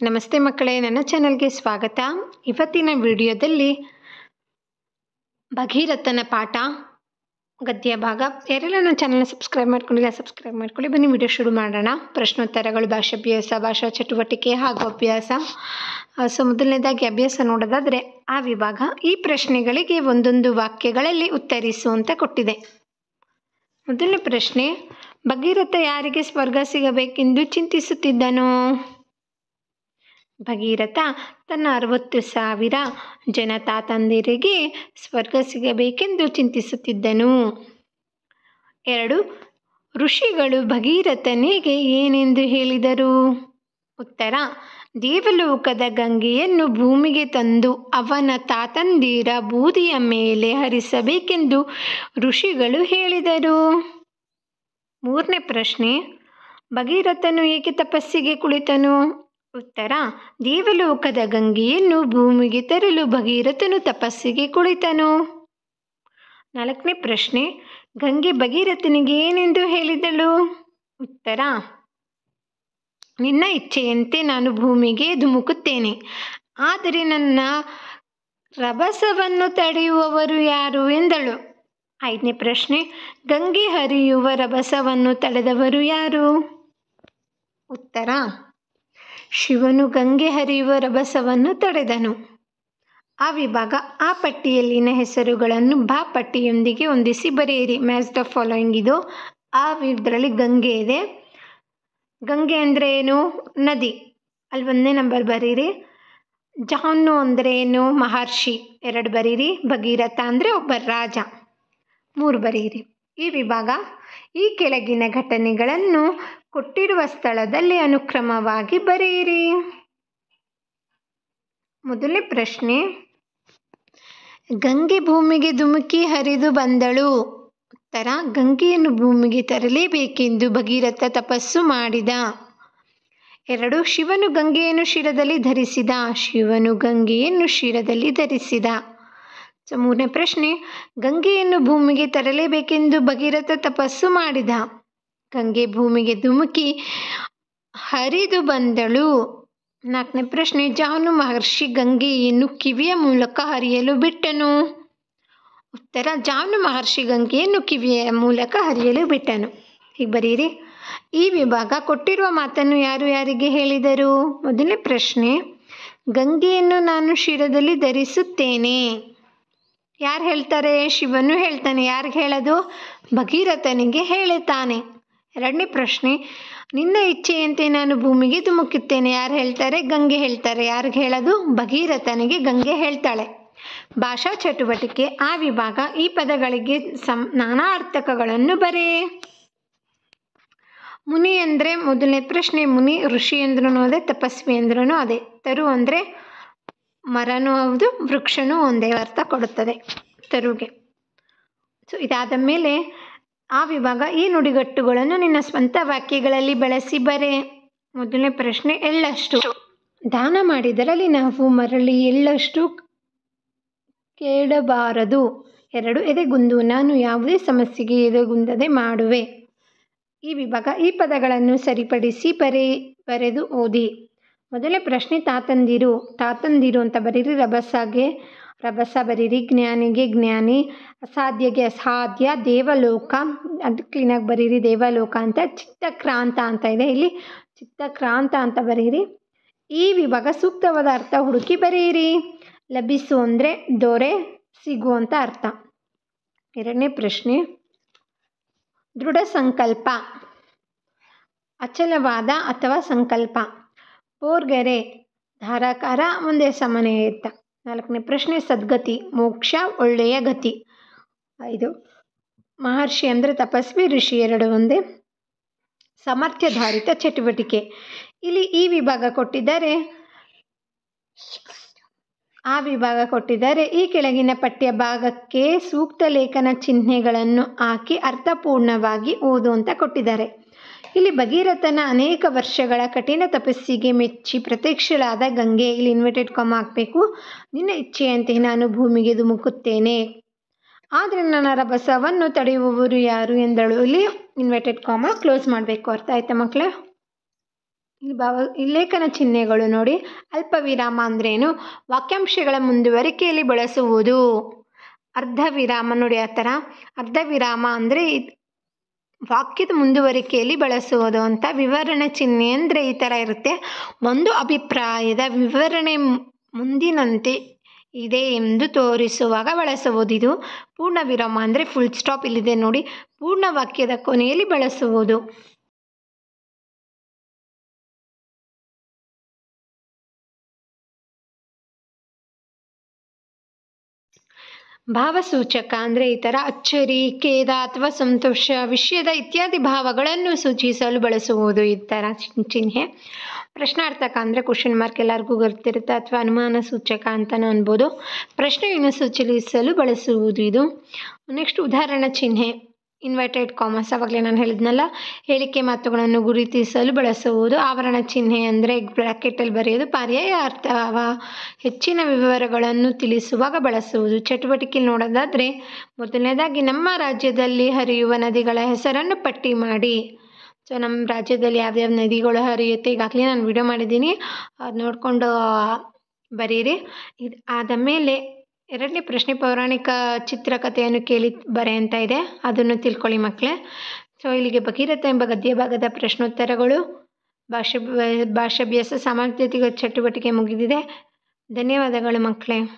ನಮಸ್ತೆ ಮಕ್ಕಳೇ, ನನ್ನ ಚಾನಲ್ಗೆ ಸ್ವಾಗತ. ಇವತ್ತಿನ ವಿಡಿಯೋದಲ್ಲಿ ಭಗೀರಥನ ಪಾಠ ಗದ್ಯ ಭಾಗ. ಯಾರೆಲ್ಲ ನನ್ನ ಚಾನಲ್ನ ಸಬ್ಸ್ಕ್ರೈಬ್ ಮಾಡ್ಕೊಂಡಿಲ್ಲ ಸಬ್ಸ್ಕ್ರೈಬ್ ಮಾಡ್ಕೊಳ್ಳಿ. ಬನ್ನಿ ವಿಡಿಯೋ ಶುರು ಮಾಡೋಣ. ಪ್ರಶ್ನೋತ್ತರಗಳು, ಭಾಷಾಭ್ಯಾಸ, ಭಾಷಾ ಚಟುವಟಿಕೆ ಹಾಗೂ ಅಭ್ಯಾಸ. ಮೊದಲನೇದಾಗಿ ಅಭ್ಯಾಸ ನೋಡೋದಾದರೆ ಆ ವಿಭಾಗ. ಈ ಪ್ರಶ್ನೆಗಳಿಗೆ ಒಂದೊಂದು ವಾಕ್ಯಗಳಲ್ಲಿ ಉತ್ತರಿಸು ಅಂತ ಕೊಟ್ಟಿದೆ. ಮೊದಲನೇ ಪ್ರಶ್ನೆ, ಭಗೀರಥ ಯಾರಿಗೆ ಸ್ವರ್ಗ ಸಿಗಬೇಕೆಂದು ಚಿಂತಿಸುತ್ತಿದ್ದನು? ಭಗೀರಥ ತನ್ನ 60,000 ಜನ ತಾತಂದಿರಿಗೆ ಸ್ವರ್ಗ ಸಿಗಬೇಕೆಂದು ಚಿಂತಿಸುತ್ತಿದ್ದನು. 2. ಋಷಿಗಳು ಭಗೀರಥನಿಗೆ ಏನೆಂದು ಹೇಳಿದರು? ಉತ್ತರ: ದೇವಲೋಕದ ಗಂಗೆಯನ್ನು ಭೂಮಿಗೆ ತಂದು ಅವನ ತಾತಂದಿರ ಬೂದಿಯ ಮೇಲೆ ಹರಿಸಬೇಕೆಂದು ಋಷಿಗಳು ಹೇಳಿದರು. 3ನೇ ಪ್ರಶ್ನೆ, ಭಗೀರಥನು ಏಕೆ ತಪಸ್ಸಿಗೆ ಕುಳಿತನು? ಉತ್ತರ: ದೇವಲೋಕದ ಗಂಗೆಯನ್ನು ಭೂಮಿಗೆ ತರಲು ಭಗೀರಥನು ತಪಸ್ಸಿಗೆ ಕುಳಿತನು. 4ನೇ ಪ್ರಶ್ನೆ, ಗಂಗೆ ಭಗೀರಥನಿಗೆ ಏನೆಂದು ಹೇಳಿದಳು? ಉತ್ತರ: ನಿನ್ನ ಇಚ್ಛೆಯಂತೆ ನಾನು ಭೂಮಿಗೆ ಧುಮುಕುತ್ತೇನೆ, ಆದರೆ ನನ್ನ ರಭಸವನ್ನು ತಡೆಯುವವರು ಯಾರು ಎಂದಳು. 5ನೇ ಪ್ರಶ್ನೆ, ಗಂಗೆ ಹರಿಯುವ ರಭಸವನ್ನು ತಡೆದವರು ಯಾರು? ಉತ್ತರ: ಶಿವನು ಗಂಗೆ ಹರಿಯುವ ರಭಸವನ್ನು ತಡೆದನು. ಆ ವಿಭಾಗ. ಆ ಪಟ್ಟಿಯಲ್ಲಿನ ಹೆಸರುಗಳನ್ನು ಬಾ ಪಟ್ಟಿಯೊಂದಿಗೆ ಹೊಂದಿಸಿ ಬರೆಯಿರಿ. Match the following. ಇದು ಇದರಲ್ಲಿ ಗಂಗೆ ಇದೆ. ಗಂಗೆ ಅಂದರೆ ಏನು? ನದಿ. ಅಲ್ಲಿ 1ನೇ ನಂಬರ್ ಬರೀರಿ. ಜಾನು ಅಂದರೆ ಏನು? ಮಹರ್ಷಿ. 2 ಬರೀರಿ. ಭಗೀರಥ ಅಂದರೆ ಒಬ್ಬ ರಾಜ. 3 ಬರೀರಿ. ಈ ವಿಭಾಗ. ಈ ಕೆಳಗಿನ ಘಟನೆಗಳನ್ನು ಕೊಟ್ಟಿರುವ ಸ್ಥಳದಲ್ಲಿ ಅನುಕ್ರಮವಾಗಿ ಬರೆಯಿರಿ. ಮೊದಲನೇ ಪ್ರಶ್ನೆ, ಗಂಗೆ ಭೂಮಿಗೆ ಧುಮುಕಿ ಹರಿದು ಬಂದಳು. ಉತ್ತರ: ಗಂಗೆಯನ್ನು ಭೂಮಿಗೆ ತರಲೇಬೇಕೆಂದು ಭಗೀರಥ ತಪಸ್ಸು ಮಾಡಿದ. 2. ಶಿವನು ಗಂಗೆಯನ್ನು ಶಿರದಲ್ಲಿ ಧರಿಸಿದ. ಶಿವನು ಗಂಗೆಯನ್ನು ಶಿರದಲ್ಲಿ ಧರಿಸಿದ. 3ನೇ ಪ್ರಶ್ನೆ, ಗಂಗೆಯನ್ನು ಭೂಮಿಗೆ ತರಲೇಬೇಕೆಂದು ಭಗೀರಥ ತಪಸ್ಸು ಮಾಡಿದ. ಗಂಗೆ ಭೂಮಿಗೆ ಧುಮುಕಿ ಹರಿದು ಬಂದಳು. 4ನೇ ಪ್ರಶ್ನೆ, ಜಾನು ಮಹರ್ಷಿ ಗಂಗೆಯನ್ನು ಕಿವಿಯ ಮೂಲಕ ಹರಿಯಲು ಬಿಟ್ಟನು. ಉತ್ತರ: ಜಾನು ಮಹರ್ಷಿ ಗಂಗೆಯನ್ನು ಕಿವಿಯ ಮೂಲಕ ಹರಿಯಲು ಬಿಟ್ಟನು. ಹೀಗೆ ಬರೀರಿ. ಈ ವಿಭಾಗ. ಕೊಟ್ಟಿರುವ ಮಾತನ್ನು ಯಾರು ಯಾರಿಗೆ ಹೇಳಿದರು? ಮೊದಲನೇ ಪ್ರಶ್ನೆ, ಗಂಗೆಯನ್ನು ನಾನು ಶಿರದಲ್ಲಿ ಧರಿಸುತ್ತೇನೆ. ಯಾರು ಹೇಳ್ತಾರೆ? ಶಿವನು ಹೇಳ್ತಾನೆ. ಯಾರಿಗೆ ಹೇಳೋದು? ಭಗೀರಥನಿಗೆ ಹೇಳುತ್ತಾನೆ. 2ನೇ ಪ್ರಶ್ನೆ, ನಿನ್ನ ಇಚ್ಛೆಯಂತೆ ನಾನು ಭೂಮಿಗೆ ಧುಮುಕುತ್ತೇನೆ. ಯಾರು ಹೇಳ್ತಾರೆ? ಗಂಗೆ ಹೇಳ್ತಾರೆ. ಯಾರಿಗೆ ಹೇಳೋದು? ಭಗೀರಥನಿಗೆ ಗಂಗೆ ಹೇಳ್ತಾಳೆ. ಭಾಷಾ ಚಟುವಟಿಕೆ. ಆ ವಿಭಾಗ. ಈ ಪದಗಳಿಗೆ ನಾನಾ ಅರ್ಥಕಗಳನ್ನು ಬರೆ. ಮುನಿ ಅಂದರೆ ಮೊದಲನೇ ಪ್ರಶ್ನೆ, ಮುನಿ ಋಷಿ ಅಂದ್ರೂ ಅದೇ, ತಪಸ್ವಿ ಅಂದ್ರೂ ಅದೇ. ತರು ಅಂದರೆ ಮರನೂ ಹೌದು, ವೃಕ್ಷನೂ ಒಂದೇ ಅರ್ಥ ಕೊಡುತ್ತದೆ ತರುಗೆ. ಇದಾದ ಮೇಲೆ ಆ ವಿಭಾಗ. ಈ ನುಡಿಗಟ್ಟುಗಳನ್ನು ನಿನ್ನ ಸ್ವಂತ ವಾಕ್ಯಗಳಲ್ಲಿ ಬಳಸಿ ಬರೆ. ಮೊದಲನೇ ಪ್ರಶ್ನೆ, ಎಳ್ಳಷ್ಟು ದಾನ ಮಾಡಿದರಲ್ಲಿ ನಾವು ಮರಳಿ ಎಳ್ಳಷ್ಟು ಕೇಳಬಾರದು. 2. ಎದೆಗುಂದು ನಾನು ಯಾವುದೇ ಸಮಸ್ಯೆಗೆ ಎದೆಗುಂದದೆ ಮಾಡುವೆ. ಈ ವಿಭಾಗ. ಈ ಪದಗಳನ್ನು ಸರಿಪಡಿಸಿ ಬರೆದು ಓದಿ. ಮೊದಲನೇ ಪ್ರಶ್ನೆ, ತಾತಂದಿರು. ತಾತಂದಿರು ಅಂತ ಬರೀರಿ. ರಭಸಗೆ ರಭಸ ಬರೀರಿ. ಜ್ಞಾನಿಗೆ ಜ್ಞಾನಿ. ಅಸಾಧ್ಯಗೆ ಅಸಾಧ್ಯ. ದೇವಲೋಕ ಅದು ಕ್ಲೀನಾಗಿ ಬರೀರಿ. ದೇವಲೋಕ ಅಂತ. ಚಿತ್ತಕ್ರಾಂತ ಅಂತ ಇದೆ, ಇಲ್ಲಿ ಚಿತ್ತಕ್ರಾಂತ ಅಂತ ಬರೀರಿ. ಈ ವಿಭಾಗ. ಸೂಕ್ತವಾದ ಅರ್ಥ ಹುಡುಕಿ ಬರೆಯಿರಿ. ಲಭಿಸು ಅಂದರೆ ದೊರೆ, ಸಿಗುವಂಥ ಅರ್ಥ. 2ನೇ ಪ್ರಶ್ನೆ, ದೃಢ ಸಂಕಲ್ಪ, ಅಚಲವಾದ ಅಥವಾ ಸಂಕಲ್ಪ. ಪೋರ್ಗೆರೆ ಧಾರಾಕಾರ, ಒಂದೇ ಸಮನೆ ಇರ್ತ. 4ನೇ ಪ್ರಶ್ನೆ, ಸದ್ಗತಿ, ಮೋಕ್ಷ, ಒಳ್ಳೆಯ ಗತಿ. 5. ಮಹರ್ಷಿ ಅಂದರೆ ತಪಸ್ವಿ, ಋಷಿ 2 ಒಂದೇ. ಸಾಮರ್ಥ್ಯಧಾರಿತ ಚಟುವಟಿಕೆ. ಇಲ್ಲಿ ಈ ವಿಭಾಗ ಕೊಟ್ಟಿದ್ದಾರೆ. ಆ ವಿಭಾಗ ಕೊಟ್ಟಿದ್ದಾರೆ. ಈ ಕೆಳಗಿನ ಪಠ್ಯ ಭಾಗಕ್ಕೆ ಸೂಕ್ತ ಲೇಖನ ಚಿಹ್ನೆಗಳನ್ನು ಹಾಕಿ ಅರ್ಥಪೂರ್ಣವಾಗಿ ಓದು ಅಂತ ಕೊಟ್ಟಿದ್ದಾರೆ. ಇಲ್ಲಿ ಭಗೀರಥನ ಅನೇಕ ವರ್ಷಗಳ ಕಠಿಣ ತಪಸ್ಸಿಗೆ ಮೆಚ್ಚಿ ಪ್ರತ್ಯಕ್ಷಳಾದ ಗಂಗೆ, ಇಲ್ಲಿ ಇನ್ವರ್ಟೆಡ್ ಕಾಮ ಹಾಕಬೇಕು. ನಿನ್ನ ಇಚ್ಛೆಯಂತೆ ನಾನು ಭೂಮಿಗೆ ಧುಮುಕುತ್ತೇನೆ, ಆದರೆ ನನ್ನ ರಭಸವನ್ನು ತಡೆಯುವವರು ಯಾರು ಎಂದಳು. ಇಲ್ಲಿ ಇನ್ವರ್ಟೆಡ್ ಕಾಮ ಕ್ಲೋಸ್ ಮಾಡಬೇಕು. ಅರ್ಥ ಆಯ್ತಾ ಮಕ್ಕಳೇ? ಈ ಲೇಖನ ಚಿಹ್ನೆಗಳು ನೋಡಿ. ಅಲ್ಪ ವಿರಾಮ ಅಂದ್ರೇನು? ವಾಕ್ಯಾಂಶಗಳ ಮುಂದುವರಿಕೆಯಲ್ಲಿ ಬಳಸುವುದು. ಅರ್ಧ ವಿರಾಮ ನೋಡಿ, ಆ ಥರ ಅರ್ಧ ವಿರಾಮ ಅಂದರೆ ವಾಕ್ಯದ ಮುಂದುವರಿಕೆಯಲ್ಲಿ ಬಳಸುವುದು ಅಂತ. ವಿವರಣೆ ಚಿಹ್ನೆ ಅಂದರೆ ಈ ಥರ ಇರುತ್ತೆ. ಒಂದು ಅಭಿಪ್ರಾಯದ ವಿವರಣೆ ಮುಂದಿನಂತೆ ಇದೆ ಎಂದು ತೋರಿಸುವಾಗ ಬಳಸುವುದು. ಇದು ಪೂರ್ಣ ವಿರಾಮ ಅಂದರೆ ಫುಲ್ ಸ್ಟಾಪ್ ಇಲ್ಲಿದೆ ನೋಡಿ, ಪೂರ್ಣ ವಾಕ್ಯದ ಕೊನೆಯಲ್ಲಿ ಬಳಸುವುದು. ಭಾವಸೂಚಕ ಅಂದರೆ ಈ ಥರ ಅಚ್ಚರಿ, ಖೇದ ಅಥವಾ ಸಂತೋಷ, ವಿಷಯದ ಇತ್ಯಾದಿ ಭಾವಗಳನ್ನು ಸೂಚಿಸಲು ಬಳಸುವುದು ಈ ಥರ ಚಿಹ್ನೆ. ಪ್ರಶ್ನಾರ್ಥಕ ಅಂದರೆ ಕ್ವಶನ್ ಮಾರ್ಕ್ ಎಲ್ಲರಿಗೂ ಗೊತ್ತಿರುತ್ತೆ, ಅಥವಾ ಅನುಮಾನ ಸೂಚಕ ಅಂತಲೂ ಅನ್ಬೋದು. ಪ್ರಶ್ನೆಯನ್ನು ಸೂಚಿಸಲು ಬಳಸುವುದು ಇದು. ನೆಕ್ಸ್ಟ್ ಉದಾಹರಣೆ ಚಿಹ್ನೆ, ಇನ್ವರ್ಟೆಡ್ ಕಾಮರ್ಸ್, ಆವಾಗಲೇ ನಾನು ಹೇಳಿದ್ನಲ್ಲ, ಹೇಳಿಕೆ ಮಾತುಗಳನ್ನು ಗುರುತಿಸಲು ಬಳಸುವುದು. ಆವರಣ ಚಿಹ್ನೆ ಅಂದರೆ ಬ್ರಾಕೆಟಲ್ಲಿ ಬರೆಯೋದು. ಪರ್ಯಾಯ ಅರ್ಥ ಹೆಚ್ಚಿನ ವಿವರಗಳನ್ನು ತಿಳಿಸುವಾಗ ಬಳಸುವುದು. ಚಟುವಟಿಕೆ ನೋಡೋದಾದರೆ, ಮೊದಲನೇದಾಗಿ ನಮ್ಮ ರಾಜ್ಯದಲ್ಲಿ ಹರಿಯುವ ನದಿಗಳ ಹೆಸರನ್ನು ಪಟ್ಟಿ ಮಾಡಿ. ಸೊ ನಮ್ಮ ರಾಜ್ಯದಲ್ಲಿ ಯಾವ್ಯಾವ ನದಿಗಳು ಹರಿಯುತ್ತೆ ಈಗಾಗಲೇ ನಾನು ವಿಡಿಯೋ ಮಾಡಿದ್ದೀನಿ, ಅದು ನೋಡಿಕೊಂಡು ಬರೀರಿ. ಇದು ಆದ ಮೇಲೆ ಎರಡನೇ ಪ್ರಶ್ನೆ, ಪೌರಾಣಿಕ ಚಿತ್ರಕಥೆಯನ್ನು ಕೇಳಿ ಬರೆ ಅಂತ ಇದೆ, ಅದನ್ನು ತಿಳ್ಕೊಳ್ಳಿ ಮಕ್ಕಳೇ. ಸೊ ಇಲ್ಲಿಗೆ ಭಗೀರಥ ಎಂಬ ಗದ್ಯ ಭಾಗದ ಪ್ರಶ್ನೋತ್ತರಗಳು, ಭಾಷಾಭ್ಯಾಸ, ಸಾಮರ್ಥ್ಯತೆಗಳ ಚಟುವಟಿಕೆ ಮುಗಿದಿದೆ. ಧನ್ಯವಾದಗಳು ಮಕ್ಕಳೇ.